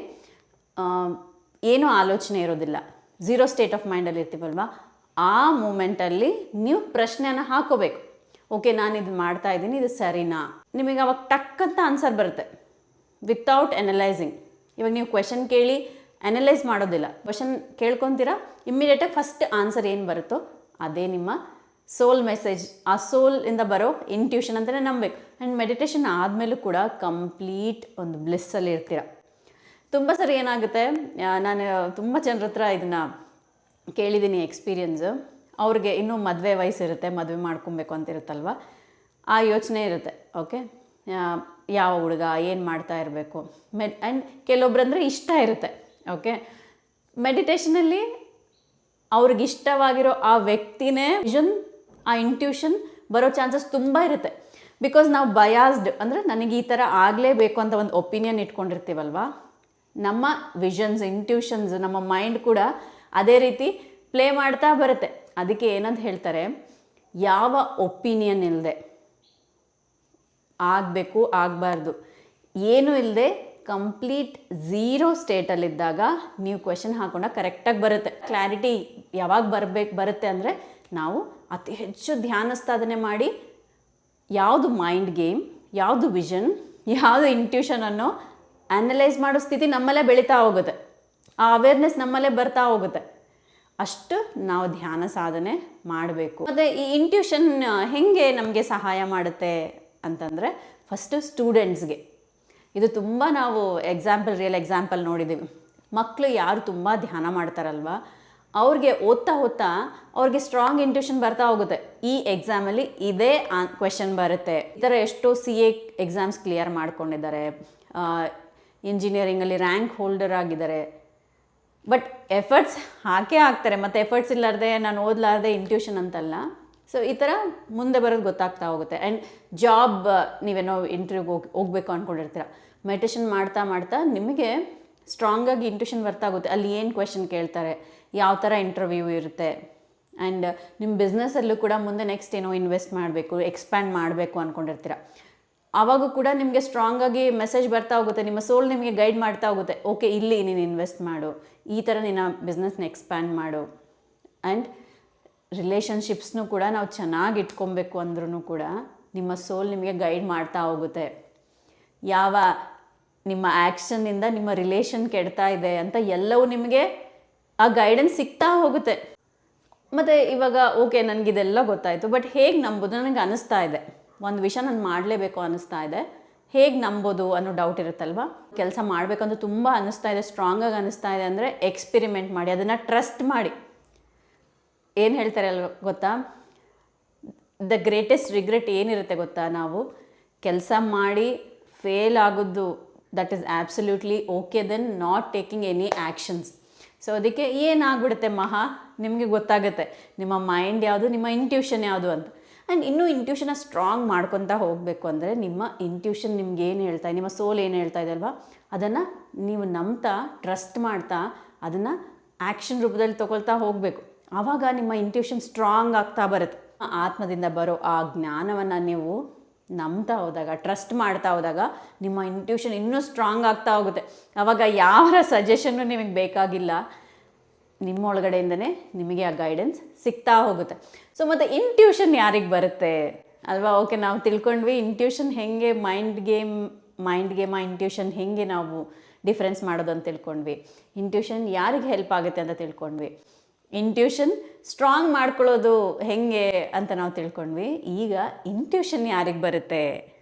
ಏನೂ ಆಲೋಚನೆ ಇರೋದಿಲ್ಲ, ಝೀರೋ ಸ್ಟೇಟ್ ಆಫ್ ಮೈಂಡಲ್ಲಿ ಇರ್ತೀವಲ್ವ, ಆ ಮೂಮೆಂಟಲ್ಲಿ ನೀವು ಪ್ರಶ್ನೆನ ಹಾಕೋಬೇಕು. ಓಕೆ, ನಾನು ಇದು ಮಾಡ್ತಾ ಇದ್ದೀನಿ, ಇದು ಸರಿನಾ? ನಿಮಗೆ ಅವಾಗ ಟಕ್ ಅಂತ ಆನ್ಸರ್ ಬರುತ್ತೆ ವಿತೌಟ್ ಅನಲೈಸಿಂಗ್. ಇವಾಗ ನೀವು ಕ್ವೆಶನ್ ಕೇಳಿ ಅನಲೈಸ್ ಮಾಡೋದಿಲ್ಲ, ಕ್ವೆಶನ್ ಕೇಳ್ಕೊತೀರಾ, ಇಮ್ಮಿಡಿಯೇಟಾಗಿ ಫಸ್ಟ್ ಆನ್ಸರ್ ಏನು ಬರುತ್ತೋ ಅದೇ ನಿಮ್ಮ ಸೋಲ್ ಮೆಸೇಜ್. ಆ ಸೋಲಿಂದ ಬರೋ ಇಂಟ್ಯೂಷನ್ ಅಂತಲೇ ನಂಬಬೇಕು. ಆ್ಯಂಡ್ ಮೆಡಿಟೇಷನ್ ಆದಮೇಲೂ ಕೂಡ ಕಂಪ್ಲೀಟ್ ಒಂದು ಬ್ಲಿಸ್ಸಲ್ಲಿ ಇರ್ತೀರ. ತುಂಬ ಸರಿ ಏನಾಗುತ್ತೆ, ನಾನು ತುಂಬ ಜನರ ಹತ್ರ ಇದನ್ನು ಕೇಳಿದ್ದೀನಿ ಎಕ್ಸ್ಪೀರಿಯನ್ಸು. ಅವ್ರಿಗೆ ಇನ್ನೂ ಮದುವೆ ವಯಸ್ಸಿರುತ್ತೆ, ಮದುವೆ ಮಾಡ್ಕೊಬೇಕು ಅಂತಿರುತ್ತಲ್ವ, ಆ ಯೋಚನೆ ಇರುತ್ತೆ. ಓಕೆ, ಯಾವ ಹುಡುಗ ಏನು ಮಾಡ್ತಾ ಇರಬೇಕು, ಆ್ಯಂಡ್ ಕೆಲವೊಬ್ರಂದರೆ ಇಷ್ಟ ಇರುತ್ತೆ. ಓಕೆ, ಮೆಡಿಟೇಷನಲ್ಲಿ ಅವ್ರಿಗಿಷ್ಟವಾಗಿರೋ ಆ ವ್ಯಕ್ತಿನೇ ವಿಷನ್, ಆ ಇಂಟ್ಯೂಷನ್ ಬರೋ ಚಾನ್ಸಸ್ ತುಂಬ ಇರುತ್ತೆ. ಬಿಕಾಸ್ ನಾವು ಬಯಾಸ್ಡ್, ಅಂದರೆ ನನಗೆ ಈ ಥರ ಆಗಲೇಬೇಕು ಅಂತ ಒಂದು ಒಪಿನಿಯನ್ ಇಟ್ಕೊಂಡಿರ್ತೀವಲ್ವ, ನಮ್ಮ ವಿಷನ್ಸ್, ಇಂಟ್ಯೂಷನ್ಸ್, ನಮ್ಮ ಮೈಂಡ್ ಕೂಡ ಅದೇ ರೀತಿ ಪ್ಲೇ ಮಾಡ್ತಾ ಬರುತ್ತೆ. ಅದಕ್ಕೆ ಏನಂತ ಹೇಳ್ತಾರೆ, ಯಾವ ಒಪಿನಿಯನ್ ಇಲ್ಲದೆ ಆಗಬೇಕು ಆಗಬಾರ್ದು ಏನೂ ಇಲ್ಲದೆ ಕಂಪ್ಲೀಟ್ ಝೀರೋ ಸ್ಟೇಟಲ್ಲಿದ್ದಾಗ ನೀವು ಕ್ವೆಶನ್ ಹಾಕೊಂಡಾಗ ಕರೆಕ್ಟಾಗಿ ಬರುತ್ತೆ. ಕ್ಲಾರಿಟಿ ಯಾವಾಗ ಬರುತ್ತೆ ಅಂದರೆ, ನಾವು ಅತಿ ಹೆಚ್ಚು ಧ್ಯಾನಸ್ಥಾಪನೆ ಮಾಡಿ ಯಾವುದು ಮೈಂಡ್ ಗೇಮ್, ಯಾವುದು ವಿಷನ್, ಯಾವುದು ಇಂಟ್ಯೂಷನ್ ಅನ್ನೋ ಅನಲೈಸ್ ಮಾಡೋ ಸ್ಥಿತಿ ನಮ್ಮಲ್ಲೇ ಬೆಳೀತಾ ಹೋಗುತ್ತೆ. ಆ ಅವೇರ್ನೆಸ್ ನಮ್ಮಲ್ಲೇ ಬರ್ತಾ ಹೋಗುತ್ತೆ. ಅಷ್ಟು ನಾವು ಧ್ಯಾನ ಸಾಧನೆ ಮಾಡಬೇಕು. ಮತ್ತು ಈ ಇಂಟ್ಯೂಷನ್ ಹೇಗೆ ನಮಗೆ ಸಹಾಯ ಮಾಡುತ್ತೆ ಅಂತಂದರೆ, ಫಸ್ಟು ಸ್ಟೂಡೆಂಟ್ಸ್ಗೆ ಇದು ತುಂಬ ನಾವು ರಿಯಲ್ ಎಕ್ಸಾಂಪಲ್ ನೋಡಿದ್ದೀವಿ. ಮಕ್ಕಳು ಯಾರು ತುಂಬ ಧ್ಯಾನ ಮಾಡ್ತಾರಲ್ವ, ಅವ್ರಿಗೆ ಓದ್ತಾ ಅವ್ರಿಗೆ ಸ್ಟ್ರಾಂಗ್ ಇಂಟ್ಯೂಷನ್ ಬರ್ತಾ ಹೋಗುತ್ತೆ. ಈ ಎಕ್ಸಾಮಲ್ಲಿ ಇದೇ ಕ್ವೆಶನ್ ಬರುತ್ತೆ. ಈ ಥರ ಎಷ್ಟೋ CA ಎಕ್ಸಾಮ್ಸ್ ಕ್ಲಿಯರ್ ಮಾಡ್ಕೊಂಡಿದ್ದಾರೆ, ಇಂಜಿನಿಯರಿಂಗಲ್ಲಿ ರ್ಯಾಂಕ್ ಹೋಲ್ಡರ್ ಆಗಿದ್ದಾರೆ. ಬಟ್ ಎಫರ್ಟ್ಸ್ ಹಾಕೇ ಆಗ್ತಾರೆ. ಮತ್ತು ಎಫರ್ಟ್ಸ್ ಇಲ್ಲಾರ್ದೆ, ನಾನು ಓದಲಾರ್ದೆ ಇಂಟ್ಯೂಷನ್ ಅಂತಲ್ಲ. ಸೊ ಈ ಥರ ಮುಂದೆ ಬರೋದು ಗೊತ್ತಾಗ್ತಾ ಹೋಗುತ್ತೆ. ಆ್ಯಂಡ್ ಜಾಬ್ ನೀವೇನೋ ಇಂಟರ್ವ್ಯೂಗೆ ಹೋಗ್ಬೇಕು ಅಂದ್ಕೊಂಡಿರ್ತೀರ, ಮೆಡಿಟೇಷನ್ ಮಾಡ್ತಾ ಮಾಡ್ತಾ ನಿಮಗೆ ಸ್ಟ್ರಾಂಗಾಗಿ ಇಂಟ್ಯೂಷನ್ ಬರ್ತಾ ಆಗುತ್ತೆ. ಅಲ್ಲಿ ಏನು ಕ್ವೆಶನ್ ಕೇಳ್ತಾರೆ, ಯಾವ ಥರ ಇಂಟರ್ವ್ಯೂ ಇರುತ್ತೆ. ಆ್ಯಂಡ್ ನಿಮ್ಮ ಬಿಸ್ನೆಸ್ಸಲ್ಲೂ ಕೂಡ ಮುಂದೆ ನೆಕ್ಸ್ಟ್ ಏನೋ ಇನ್ವೆಸ್ಟ್ ಮಾಡಬೇಕು, ಎಕ್ಸ್ಪ್ಯಾಂಡ್ ಮಾಡಬೇಕು ಅಂದ್ಕೊಂಡಿರ್ತೀರ. ಆವಾಗೂ ಕೂಡ ನಿಮಗೆ ಸ್ಟ್ರಾಂಗಾಗಿ ಮೆಸೇಜ್ ಬರ್ತಾ ಹೋಗುತ್ತೆ. ನಿಮ್ಮ ಸೋಲ್ ನಿಮಗೆ ಗೈಡ್ ಮಾಡ್ತಾ ಹೋಗುತ್ತೆ. ಓಕೆ, ಇಲ್ಲಿ ನೀನು ಇನ್ವೆಸ್ಟ್ ಮಾಡು, ಈ ಥರ ನಿನ್ನ ಬಿಸ್ನೆಸ್ನ ಎಕ್ಸ್ಪ್ಯಾಂಡ್ ಮಾಡು. ಆ್ಯಂಡ್ ರಿಲೇಷನ್ಶಿಪ್ಸ್ನೂ ಕೂಡ ನಾವು ಚೆನ್ನಾಗಿ ಇಟ್ಕೊಬೇಕು ಅಂದ್ರೂ ಕೂಡ ನಿಮ್ಮ ಸೋಲ್ ನಿಮಗೆ ಗೈಡ್ ಮಾಡ್ತಾ ಹೋಗುತ್ತೆ. ಯಾವ ನಿಮ್ಮ ಆ್ಯಕ್ಷನ್ನಿಂದ ನಿಮ್ಮ ರಿಲೇಷನ್ ಕೆಡ್ತಾ ಇದೆ ಅಂತ ಎಲ್ಲವೂ ನಿಮಗೆ ಆ ಗೈಡೆನ್ಸ್ ಸಿಗ್ತಾ ಹೋಗುತ್ತೆ. ಮತ್ತು ಇವಾಗ ಓಕೆ, ನನಗಿದೆಲ್ಲ ಗೊತ್ತಾಯಿತು, ಬಟ್ ಹೇಗೆ ನಂಬೋದು ನನಗೆ ಅನ್ನಿಸ್ತಾ ಇದೆ, ಒಂದು ವಿಷಯ ನಾನು ಮಾಡಲೇಬೇಕು ಅನ್ನಿಸ್ತಾ ಇದೆ, ಹೇಗೆ ನಂಬೋದು ಅನ್ನೋ ಡೌಟ್ ಇರುತ್ತಲ್ವ. ಕೆಲಸ ಮಾಡಬೇಕಂತ ತುಂಬ ಅನ್ನಿಸ್ತಾ ಇದೆ, ಸ್ಟ್ರಾಂಗಾಗಿ ಅನ್ನಿಸ್ತಾ ಇದೆ ಅಂದರೆ ಎಕ್ಸ್ಪೆರಿಮೆಂಟ್ ಮಾಡಿ, ಅದನ್ನು ಟ್ರಸ್ಟ್ ಮಾಡಿ. ಏನು ಹೇಳ್ತಾರೆ ಅಲ್ವ ಗೊತ್ತಾ, ದ ಗ್ರೇಟೆಸ್ಟ್ ರಿಗ್ರೆಟ್ ಏನಿರುತ್ತೆ ಗೊತ್ತಾ, ನಾವು ಕೆಲಸ ಮಾಡಿ ಫೇಲ್ ಆಗೋದು, that is absolutely okay then not taking any actions. So ಅದಕ್ಕೆ ಏನಾಗ್ಬಿಡುತ್ತೆ ನಿಮಗೆ ಗೊತ್ತಾಗುತ್ತೆ ನಿಮ್ಮ ಮೈಂಡ್ ಯಾವುದು, ನಿಮ್ಮ ಇಂಟ್ಯೂಷನ್ ಯಾವುದು ಅಂತ. ಆ್ಯಂಡ್ ಇನ್ನೂ ಇಂಟ್ಯೂಷನ್ನ ಸ್ಟ್ರಾಂಗ್ ಮಾಡ್ಕೊತಾ ಹೋಗಬೇಕು ಅಂದರೆ, ನಿಮ್ಮ ಇಂಟ್ಯೂಷನ್ ನಿಮ್ಗೆ ಏನು ಹೇಳ್ತಾ ಇದೆ, ನಿಮ್ಮ ಸೋಲ್ ಏನು ಹೇಳ್ತಾ ಇದೆ ಅಲ್ವಾ, ಅದನ್ನು ನೀವು ನಂಬ್ತಾ ಟ್ರಸ್ಟ್ ಮಾಡ್ತಾ ಅದನ್ನು ಆ್ಯಕ್ಷನ್ ರೂಪದಲ್ಲಿ ತೊಗೊಳ್ತಾ ಹೋಗಬೇಕು. ಆವಾಗ ನಿಮ್ಮ ಇಂಟ್ಯೂಷನ್ ಸ್ಟ್ರಾಂಗ್ ಆಗ್ತಾ ಬರುತ್ತೆ. ಆತ್ಮದಿಂದ ಬರೋ ಆ ಜ್ಞಾನವನ್ನು ನೀವು ನಂಬ್ತಾ ಹೋದಾಗ, ಟ್ರಸ್ಟ್ ಮಾಡ್ತಾ ಹೋದಾಗ ನಿಮ್ಮ ಇಂಟ್ಯೂಷನ್ ಇನ್ನೂ ಸ್ಟ್ರಾಂಗ್ ಆಗ್ತಾ ಹೋಗುತ್ತೆ. ಆವಾಗ ಯಾವ ಸಜೆಷನ್ನು ನಿಮಗೆ ಬೇಕಾಗಿಲ್ಲ, ನಿಮ್ಮ ಒಳಗಡೆಯಿಂದನೇ ನಿಮಗೆ ಆ ಗೈಡೆನ್ಸ್ ಸಿಗ್ತಾ ಹೋಗುತ್ತೆ. ಸೊ ಮತ್ತು ಇಂಟ್ಯೂಷನ್ ಯಾರಿಗೆ ಬರುತ್ತೆ ಅಲ್ವಾ? ಓಕೆ, ನಾವು ತಿಳ್ಕೊಂಡ್ವಿ ಇಂಟ್ಯೂಷನ್ ಹೇಗೆ ಮೈಂಡ್ ಗೇಮ್ ಆ ಇಂಟ್ಯೂಷನ್ ಹೇಗೆ ನಾವು ಡಿಫ್ರೆನ್ಸ್ ಮಾಡೋದು ಅಂತ ತಿಳ್ಕೊಂಡ್ವಿ. ಇಂಟ್ಯೂಷನ್ ಯಾರಿಗೆ ಹೆಲ್ಪ್ ಆಗುತ್ತೆ ಅಂತ ತಿಳ್ಕೊಂಡ್ವಿ. ಇಂಟ್ಯೂಷನ್ ಸ್ಟ್ರಾಂಗ್ ಮಾಡ್ಕೊಳ್ಳೋದು ಹೇಗೆ ಅಂತ ನಾವು ತಿಳ್ಕೊಂಡ್ವಿ. ಈಗ ಇಂಟ್ಯೂಷನ್ ಯಾರಿಗೆ ಬರುತ್ತೆ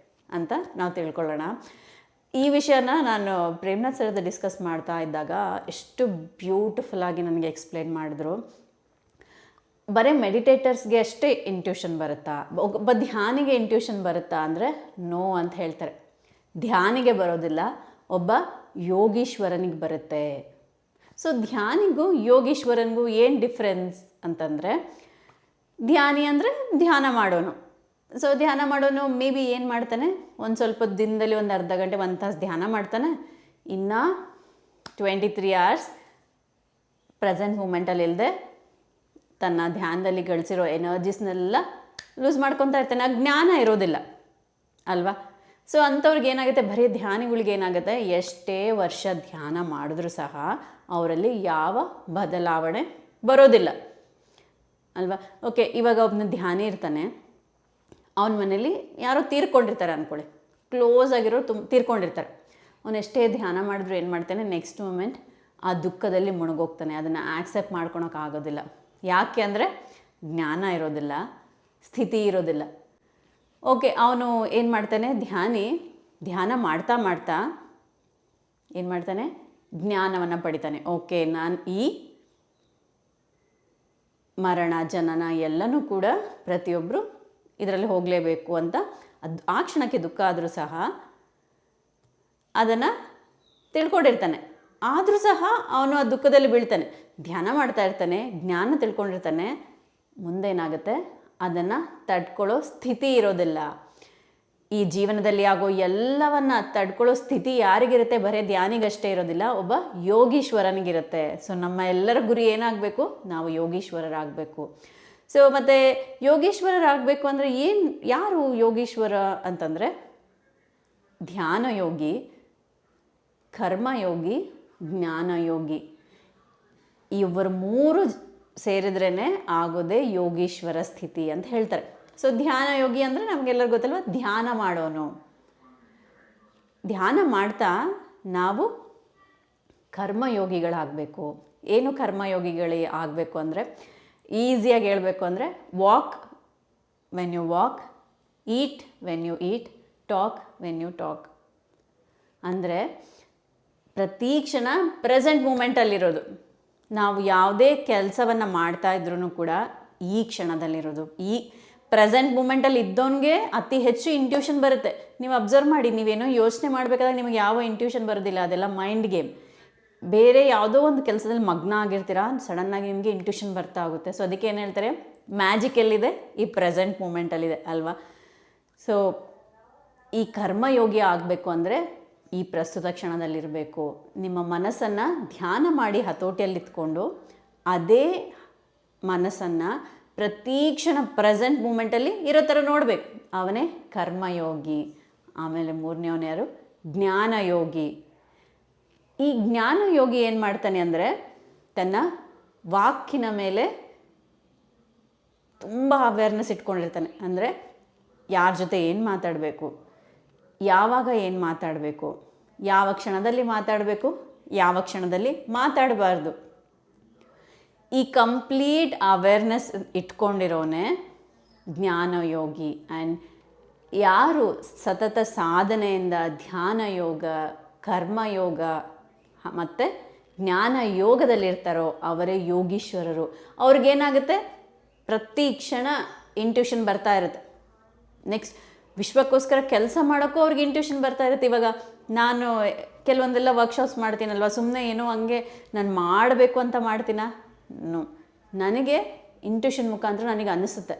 ಅಂತ ನಾವು ತಿಳ್ಕೊಳ್ಳೋಣ. ಈ ವಿಷಯನ ನಾನು ಪ್ರೇಮ್ನಾಥ್ ಸರ್ದು ಡಿಸ್ಕಸ್ ಮಾಡ್ತಾ ಇದ್ದಾಗ ಎಷ್ಟು ಬ್ಯೂಟಿಫುಲ್ಲಾಗಿ ನನಗೆ ಎಕ್ಸ್ಪ್ಲೇನ್ ಮಾಡಿದ್ರು. ಬರೀ ಮೆಡಿಟೇಟರ್ಸ್ಗೆ ಅಷ್ಟೇ ಇಂಟ್ಯೂಷನ್ ಬರುತ್ತಾ, ಒಬ್ಬ ಧ್ಯಾನಿಗೆ ಇಂಟ್ಯೂಷನ್ ಬರುತ್ತಾ ಅಂದರೆ ನೋ ಅಂತ ಹೇಳ್ತಾರೆ. ಧ್ಯಾನಿಗೆ ಬರೋದಿಲ್ಲ, ಒಬ್ಬ ಯೋಗೀಶ್ವರನಿಗೆ ಬರುತ್ತೆ. ಸೊ ಧ್ಯಾನಿಗೂ ಯೋಗೀಶ್ವರನಿಗೂ ಏನು ಡಿಫ್ರೆನ್ಸ್ ಅಂತಂದರೆ, ಧ್ಯಾನಿ ಅಂದರೆ ಧ್ಯಾನ ಮಾಡೋನು. ಸೊ ಧ್ಯಾನ ಮಾಡೋನು ಮೇ ಬಿ ಏನು ಮಾಡ್ತಾನೆ, ಒಂದು ಸ್ವಲ್ಪ ದಿನದಲ್ಲಿ ಒಂದು ಅರ್ಧ ಗಂಟೆ 1 ತಾಸು ಧ್ಯಾನ ಮಾಡ್ತಾನೆ. ಇನ್ನು 23 hours ಪ್ರೆಸೆಂಟ್ ಮೂಮೆಂಟಲ್ಲಿ ಇಲ್ಲದೆ ತನ್ನ ಧ್ಯಾನದಲ್ಲಿ ಗಳಿಸಿರೋ ಎನರ್ಜೀಸ್ನೆಲ್ಲ ಲೂಸ್ ಮಾಡ್ಕೊತಾ ಇರ್ತಾನೆ. ಆ ಜ್ಞಾನ ಇರೋದಿಲ್ಲ ಅಲ್ವಾ. ಸೊ ಅಂಥವ್ರಿಗೆ ಏನಾಗುತ್ತೆ, ಬರೀ ಧ್ಯಾನಿಗಳಿಗೆ ಏನಾಗುತ್ತೆ, ಎಷ್ಟೇ ವರ್ಷ ಧ್ಯಾನ ಮಾಡಿದ್ರೂ ಸಹ ಅವರಲ್ಲಿ ಯಾವ ಬದಲಾವಣೆ ಬರೋದಿಲ್ಲ ಅಲ್ವಾ. ಓಕೆ, ಇವಾಗ ಒಬ್ಬನ ಧ್ಯಾನಿ ಇರ್ತಾನೆ, ಅವನ ಮನೇಲಿ ಯಾರೋ ತೀರ್ಕೊಂಡಿರ್ತಾರೆ ಅಂದ್ಕೊಳ್ಳಿ, ಕ್ಲೋಸ್ ಆಗಿರೋರು ತೀರ್ಕೊಂಡಿರ್ತಾರೆ. ಅವನು ಎಷ್ಟೇ ಧ್ಯಾನ ಮಾಡಿದ್ರು ಏನು ಮಾಡ್ತಾನೆ, ನೆಕ್ಸ್ಟ್ ಮೂಮೆಂಟ್ ಆ ದುಃಖದಲ್ಲಿ ಮುಳುಗೋಗ್ತಾನೆ. ಅದನ್ನು ಆಕ್ಸೆಪ್ಟ್ ಮಾಡ್ಕೊಳಕ್ಕಾಗೋದಿಲ್ಲ. ಯಾಕೆ ಅಂದರೆ ಜ್ಞಾನ ಇರೋದಿಲ್ಲ, ಸ್ಥಿತಿ ಇರೋದಿಲ್ಲ. ಓಕೆ, ಅವನು ಏನು ಮಾಡ್ತಾನೆ, ಧ್ಯಾನ ಮಾಡ್ತಾ ಮಾಡ್ತಾ ಏನು ಮಾಡ್ತಾನೆ, ಜ್ಞಾನವನ್ನು ಪಡಿತಾನೆ. ಓಕೆ, ನಾನು ಈ ಮರಣ ಜನನ ಎಲ್ಲನೂ ಕೂಡ ಪ್ರತಿಯೊಬ್ಬರು ಇದರಲ್ಲಿ ಹೋಗಲೇಬೇಕು ಅಂತ ಆ ಕ್ಷಣಕ್ಕೆ ದುಃಖ ಆದರೂ ಸಹ ಅದನ್ನು ತಿಳ್ಕೊಂಡಿರ್ತಾನೆ. ಆದರೂ ಸಹ ಅವನು ಆ ದುಃಖದಲ್ಲಿ ಬೀಳ್ತಾನೆ. ಧ್ಯಾನ ಮಾಡ್ತಾ ಇರ್ತಾನೆ, ಜ್ಞಾನ ತಿಳ್ಕೊಂಡಿರ್ತಾನೆ. ಮುಂದೇನಾಗುತ್ತೆ, ಅದನ್ನು ತಡ್ಕೊಳ್ಳೋ ಸ್ಥಿತಿ ಇರೋದಿಲ್ಲ. ಈ ಜೀವನದಲ್ಲಿ ಆಗೋ ಎಲ್ಲವನ್ನ ತಡ್ಕೊಳ್ಳೋ ಸ್ಥಿತಿ ಯಾರಿಗಿರುತ್ತೆ, ಬರೀ ಧ್ಯಾನಿಗಷ್ಟೇ ಇರೋದಿಲ್ಲ, ಒಬ್ಬ ಯೋಗೀಶ್ವರನಿಗಿರುತ್ತೆ. ಸೊ ನಮ್ಮ ಎಲ್ಲರ ಗುರಿ ಏನಾಗಬೇಕು, ನಾವು ಯೋಗೀಶ್ವರರಾಗಬೇಕು. ಸೊ ಮತ್ತು ಯೋಗೀಶ್ವರರಾಗಬೇಕು ಅಂದರೆ ಯಾರು ಯೋಗೀಶ್ವರ ಅಂತಂದರೆ, ಧ್ಯಾನಯೋಗಿ, ಕರ್ಮಯೋಗಿ, ಜ್ಞಾನಯೋಗಿ, ಇವರು 3 ಸೇರಿದ್ರೇ ಆಗೋದೇ ಯೋಗೀಶ್ವರ ಸ್ಥಿತಿ ಅಂತ ಹೇಳ್ತಾರೆ. ಸೊ ಧ್ಯಾನಯೋಗಿ ಅಂದರೆ ನಮಗೆಲ್ಲರಿಗೂ ಗೊತ್ತಲ್ವ, ಧ್ಯಾನ ಮಾಡೋನು. ಧ್ಯಾನ ಮಾಡ್ತಾ ನಾವು ಕರ್ಮಯೋಗಿಗಳಾಗಬೇಕು. ಏನು ಕರ್ಮಯೋಗಿಗಳೇ ಆಗಬೇಕು ಅಂದರೆ, ಈಸಿಯಾಗಿ ಹೇಳಬೇಕು ಅಂದರೆ, walk when you walk, eat when you eat, talk when you talk. ಅಂದರೆ ಪ್ರತಿ ಕ್ಷಣ ಪ್ರೆಸೆಂಟ್ ಮೂಮೆಂಟಲ್ಲಿರೋದು. ನಾವು ಯಾವುದೇ ಕೆಲಸವನ್ನು ಮಾಡ್ತಾ ಇದ್ರೂ ಕೂಡ ಈ ಕ್ಷಣದಲ್ಲಿರೋದು. ಈ ಪ್ರೆಸೆಂಟ್ ಮೂಮೆಂಟಲ್ಲಿ ಇದ್ದವನಿಗೆ ಅತಿ ಹೆಚ್ಚು ಇಂಟ್ಯೂಷನ್ ಬರುತ್ತೆ. ನೀವು ಅಬ್ಸರ್ವ್ ಮಾಡಿ, ನೀವೇನೋ ಯೋಚನೆ ಮಾಡಬೇಕಾದ್ರೆ ನಿಮಗೆ ಯಾವ ಇಂಟ್ಯೂಷನ್ ಬರೋದಿಲ್ಲ, ಅದೆಲ್ಲ ಮೈಂಡ್ ಗೇಮ್. ಬೇರೆ ಯಾವುದೋ ಒಂದು ಕೆಲಸದಲ್ಲಿ ಮಗ್ನ ಆಗಿರ್ತೀರಾ, ಸಡನ್ನಾಗಿ ನಿಮಗೆ ಇಂಟ್ಯೂಷನ್ ಬರ್ತಾ ಆಗುತ್ತೆ. ಸೊ ಅದಕ್ಕೆ ಏನು ಹೇಳ್ತಾರೆ, ಮ್ಯಾಜಿಕ್ ಎಲ್ಲಿದೆ, ಈ ಪ್ರೆಸೆಂಟ್ ಮೂಮೆಂಟಲ್ಲಿದೆ ಅಲ್ವಾ. ಸೊ ಈ ಕರ್ಮಯೋಗಿ ಆಗಬೇಕು ಅಂದರೆ ಈ ಪ್ರಸ್ತುತ ಕ್ಷಣದಲ್ಲಿರಬೇಕು. ನಿಮ್ಮ ಮನಸ್ಸನ್ನು ಧ್ಯಾನ ಮಾಡಿ ಹತೋಟಿಯಲ್ಲಿತ್ಕೊಂಡು ಅದೇ ಮನಸ್ಸನ್ನು ಪ್ರತಿ ಕ್ಷಣ ಪ್ರೆಸೆಂಟ್ ಮೂಮೆಂಟಲ್ಲಿ ಇರೋ ಥರ ನೋಡಬೇಕು. ಅವನೇ ಕರ್ಮಯೋಗಿ. ಆಮೇಲೆ 3ನೇವನು ಯಾರು, ಜ್ಞಾನಯೋಗಿ. ಈ ಜ್ಞಾನಯೋಗಿ ಏನು ಮಾಡ್ತಾನೆ ಅಂದರೆ, ತನ್ನ ವಾಕಿನ ಮೇಲೆ ತುಂಬ ಅವೇರ್ನೆಸ್ ಇಟ್ಕೊಂಡಿರ್ತಾನೆ. ಅಂದರೆ ಯಾರ ಜೊತೆ ಏನು ಮಾತಾಡಬೇಕು, ಯಾವಾಗ ಏನು ಮಾತಾಡಬೇಕು, ಯಾವ ಕ್ಷಣದಲ್ಲಿ ಮಾತಾಡಬೇಕು, ಯಾವ ಕ್ಷಣದಲ್ಲಿ ಮಾತಾಡಬಾರ್ದು, ಈ ಕಂಪ್ಲೀಟ್ ಅವೇರ್ನೆಸ್ ಇಟ್ಕೊಂಡಿರೋನೇ ಜ್ಞಾನಯೋಗಿ. ಆ್ಯಂಡ್ ಯಾರು ಸತತ ಸಾಧನೆಯಿಂದ ಧ್ಯಾನ ಯೋಗ, ಕರ್ಮಯೋಗ ಮತ್ತು ಜ್ಞಾನ ಯೋಗದಲ್ಲಿರ್ತಾರೋ ಅವರೇ ಯೋಗೀಶ್ವರರು. ಅವ್ರಿಗೇನಾಗುತ್ತೆ, ಪ್ರತಿ ಕ್ಷಣ ಇಂಟ್ಯೂಷನ್ ಬರ್ತಾ ಇರುತ್ತೆ. ನೆಕ್ಸ್ಟ್ ವಿಶ್ವಕ್ಕೋಸ್ಕರ ಕೆಲಸ ಮಾಡೋಕ್ಕೂ ಅವ್ರಿಗೆ ಇಂಟ್ಯೂಷನ್ ಬರ್ತಾ ಇರುತ್ತೆ. ಇವಾಗ ನಾನು ಕೆಲವೊಂದೆಲ್ಲ ವರ್ಕ್ಶಾಪ್ಸ್ ಮಾಡ್ತೀನಲ್ವ, ಸುಮ್ಮನೆ ಏನೋ ಹಂಗೆ ನಾನು ಮಾಡಬೇಕು ಅಂತ ಮಾಡ್ತೀನ, ನನಗೆ ಇಂಟ್ಯೂಷನ್ ಮುಖಾಂತರ ನನಗೆ ಅನಿಸುತ್ತೆ,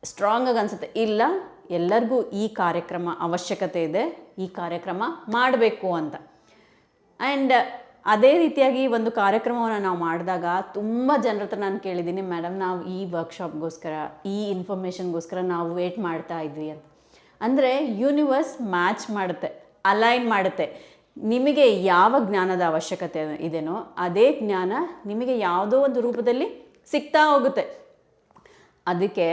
ಸ್ಟ್ರಾಂಗಾಗಿ ಅನಿಸುತ್ತೆ, ಇಲ್ಲ ಎಲ್ಲರಿಗೂ ಈ ಕಾರ್ಯಕ್ರಮ ಅವಶ್ಯಕತೆ ಇದೆ, ಈ ಕಾರ್ಯಕ್ರಮ ಮಾಡಬೇಕು ಅಂತ. ಆ್ಯಂಡ್ ಅದೇ ರೀತಿಯಾಗಿ ಒಂದು ಕಾರ್ಯಕ್ರಮವನ್ನು ನಾವು ಮಾಡಿದಾಗ ತುಂಬ ಜನರ ಹತ್ರ ನಾನು ಕೇಳಿದ್ದೀನಿ, ಮೇಡಮ್ ನಾವು ಈ ವರ್ಕ್ಶಾಪ್ಗೋಸ್ಕರ, ಈ ಇನ್ಫಾರ್ಮೇಷನ್ಗೋಸ್ಕರ ನಾವು ವೇಟ್ ಮಾಡ್ತಾ ಇದ್ವಿ ಅಂತ. ಅಂದರೆ ಯೂನಿವರ್ಸ್ ಮ್ಯಾಚ್ ಮಾಡುತ್ತೆ, ಅಲೈನ್ ಮಾಡುತ್ತೆ. ನಿಮಗೆ ಯಾವ ಜ್ಞಾನದ ಅವಶ್ಯಕತೆ ಇದೆಯೋ ಅದೇ ಜ್ಞಾನ ನಿಮಗೆ ಯಾವುದೋ ಒಂದು ರೂಪದಲ್ಲಿ ಸಿಗ್ತಾ ಹೋಗುತ್ತೆ. ಅದಕ್ಕೆ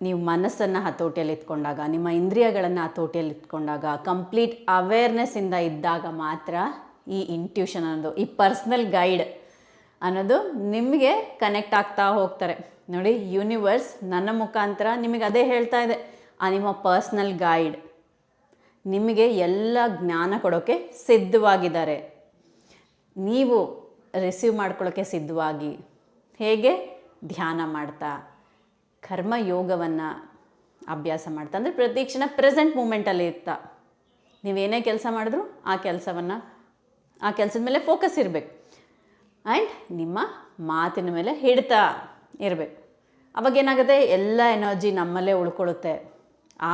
ನೀವು ಮನಸ್ಸನ್ನು ಹತೋಟಿಯಲ್ಲಿ ಇಟ್ಕೊಂಡಾಗ, ನಿಮ್ಮ ಇಂದ್ರಿಯಗಳನ್ನು ಹತೋಟಿಯಲ್ಲಿ ಇಟ್ಕೊಂಡಾಗ, ಕಂಪ್ಲೀಟ್ ಅವೇರ್ನೆಸ್ಸಿಂದ ಇದ್ದಾಗ ಮಾತ್ರ ಈ ಇಂಟ್ಯೂಷನ್ ಅನ್ನೋದು, ಈ ಪರ್ಸ್ನಲ್ ಗೈಡ್ ಅನ್ನೋದು ನಿಮಗೆ ಕನೆಕ್ಟ್ ಆಗ್ತಾ ಹೋಗ್ತಾರೆ. ನೋಡಿ, ಯೂನಿವರ್ಸ್ ನನ್ನ ಮುಖಾಂತರ ನಿಮಗೆ ಅದೇ ಹೇಳ್ತಾ ಇದೆ, ನಿಮ್ಮ ಪರ್ಸ್ನಲ್ ಗೈಡ್ ನಿಮಗೆ ಎಲ್ಲ ಜ್ಞಾನ ಕೊಡೋಕ್ಕೆ ಸಿದ್ಧವಾಗಿದ್ದಾರೆ. ನೀವು ರಿಸೀವ್ ಮಾಡ್ಕೊಳ್ಳೋಕ್ಕೆ ಸಿದ್ಧವಾಗಿ, ಹೇಗೆ ಧ್ಯಾನ ಮಾಡ್ತಾ, ಕರ್ಮಯೋಗವನ್ನು ಅಭ್ಯಾಸ ಮಾಡ್ತಾ, ಅಂದರೆ ಪ್ರತಿ ಕ್ಷಣ ಪ್ರೆಸೆಂಟ್ ಮೂಮೆಂಟಲ್ಲಿ ಇರ್ತಾ, ನೀವೇನೇ ಕೆಲಸ ಮಾಡಿದ್ರು ಆ ಕೆಲಸದ ಮೇಲೆ ಫೋಕಸ್ ಇರಬೇಕು. ಆ್ಯಂಡ್ ನಿಮ್ಮ ಮಾತಿನ ಮೇಲೆ ಹಿಡ್ತಾ ಇರಬೇಕು. ಅವಾಗ ಏನಾಗುತ್ತೆ, ಎಲ್ಲ ಎನರ್ಜಿ ನಮ್ಮಲ್ಲೇ ಉಳ್ಕೊಳ್ಳುತ್ತೆ.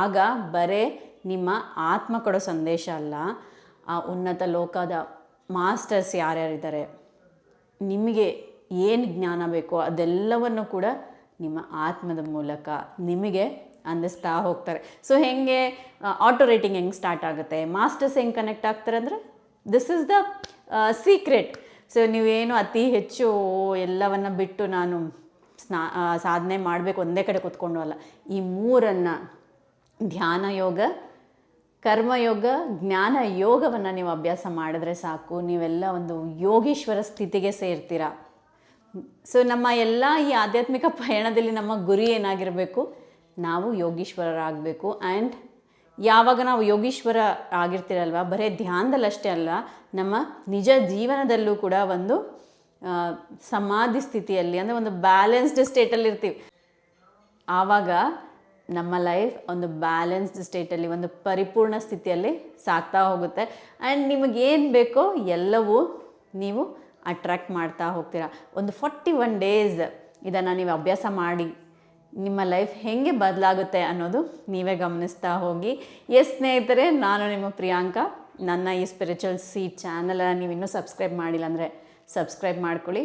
ಆಗ ಬರೇ ನಿಮ್ಮ ಆತ್ಮ ಕೊಡೋ ಸಂದೇಶ ಅಲ್ಲ, ಆ ಉನ್ನತ ಲೋಕದ ಮಾಸ್ಟರ್ಸ್ ಯಾರ್ಯಾರಿದ್ದಾರೆ, ನಿಮಗೆ ಏನು ಜ್ಞಾನ ಬೇಕೋ ಅದೆಲ್ಲವನ್ನು ಕೂಡ ನಿಮ್ಮ ಆತ್ಮದ ಮೂಲಕ ನಿಮಗೆ ಅಂದಿಸ್ತಾ ಹೋಗ್ತಾರೆ. ಸೊ ಹೆಂಗೆ ಆಟೋ ರೇಟಿಂಗ್ ಹೆಂಗೆ ಸ್ಟಾರ್ಟ್ ಆಗುತ್ತೆ, ಮಾಸ್ಟರ್ಸ್ ಹೆಂಗೆ ಕನೆಕ್ಟ್ ಆಗ್ತಾರೆ ಅಂದರೆ this is the secret. So ನೀವೇನು ಅತಿ ಹೆಚ್ಚು ಎಲ್ಲವನ್ನು ಬಿಟ್ಟು ನಾನು ಸಾಧನೆ ಮಾಡಬೇಕು ಒಂದೇ ಕಡೆ ಕೂತ್ಕೊಂಡು ಅಲ್ಲ, ಈ ಮೂರನ್ನು ಧ್ಯಾನ ಯೋಗ, ಕರ್ಮಯೋಗ, ಜ್ಞಾನ ಯೋಗವನ್ನು ನೀವು ಅಭ್ಯಾಸ ಮಾಡಿದ್ರೆ ಸಾಕು, ನೀವೆಲ್ಲ ಒಂದು ಯೋಗೀಶ್ವರ ಸ್ಥಿತಿಗೆ ಸೇರ್ತೀರ. ಸೊ ನಮ್ಮ ಎಲ್ಲ ಈ ಆಧ್ಯಾತ್ಮಿಕ ಪಯಣದಲ್ಲಿ ನಮ್ಮ ಗುರಿ ಏನಾಗಿರಬೇಕು, ನಾವು ಯೋಗೀಶ್ವರರಾಗಬೇಕು. ಆ್ಯಂಡ್ ಯಾವಾಗ ನಾವು ಯೋಗೀಶ್ವರ ಆಗಿರ್ತೀರಲ್ವ, ಬರೀ ಧ್ಯಾನದಲ್ಲಷ್ಟೇ ಅಲ್ಲ, ನಮ್ಮ ನಿಜ ಜೀವನದಲ್ಲೂ ಕೂಡ ಒಂದು ಸಮಾಧಿ ಸ್ಥಿತಿಯಲ್ಲಿ, ಅಂದರೆ ಒಂದು ಬ್ಯಾಲೆನ್ಸ್ಡ್ ಸ್ಟೇಟಲ್ಲಿ ಇರ್ತೀವಿ. ಆವಾಗ ನಮ್ಮ ಲೈಫ್ ಒಂದು ಬ್ಯಾಲೆನ್ಸ್ಡ್ ಸ್ಟೇಟಲ್ಲಿ, ಒಂದು ಪರಿಪೂರ್ಣ ಸ್ಥಿತಿಯಲ್ಲಿ ಸಾಗ್ತಾ ಹೋಗುತ್ತೆ. ಆ್ಯಂಡ್ ನಿಮಗೇನು ಬೇಕೋ ಎಲ್ಲವೂ ನೀವು ಅಟ್ರ್ಯಾಕ್ಟ್ ಮಾಡ್ತಾ ಹೋಗ್ತೀರಾ. ಒಂದು 41 ಡೇಸ್ ಇದನ್ನು ನೀವು ಅಭ್ಯಾಸ ಮಾಡಿ ನಿಮ್ಮ ಲೈಫ್ ಹೇಗೆ ಬದಲಾಗುತ್ತೆ ಅನ್ನೋದು ನೀವೇ ಗಮನಿಸ್ತಾ ಹೋಗಿ. ಎಸ್ ಸ್ನೇಹಿತರೆ, ನಾನು ನಿಮ್ಮ ಪ್ರಿಯಾಂಕಾ. ನನ್ನ ಈ ಸ್ಪಿರಿಚುವಲ್ ಸೀಡ್ ಚಾನಲನ್ನು ನೀವು ಇನ್ನೂ ಸಬ್ಸ್ಕ್ರೈಬ್ ಮಾಡಿಲ್ಲ ಅಂದರೆ ಸಬ್ಸ್ಕ್ರೈಬ್ ಮಾಡ್ಕೊಳ್ಳಿ.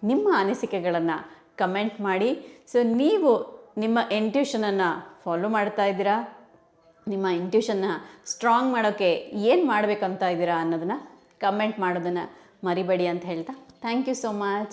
ನಿಮ್ಮ ಅನಿಸಿಕೆಗಳನ್ನು ಕಮೆಂಟ್ ಮಾಡಿ. ಸೊ ನೀವು ನಿಮ್ಮ ಇಂಟ್ಯೂಷನನ್ನು ಫಾಲೋ ಮಾಡ್ತಾ ಇದ್ದೀರಾ, ನಿಮ್ಮ ಇಂಟ್ಯೂಷನ್ನ ಸ್ಟ್ರಾಂಗ್ ಮಾಡೋಕ್ಕೆ ಏನು ಮಾಡಬೇಕಂತ ಇದ್ದೀರಾ ಅನ್ನೋದನ್ನು ಕಮೆಂಟ್ ಮಾಡೋದನ್ನು ಮರಿಬೇಡಿ ಅಂತ ಹೇಳ್ತಾ, ಥ್ಯಾಂಕ್ ಯು ಸೋ ಮಚ್.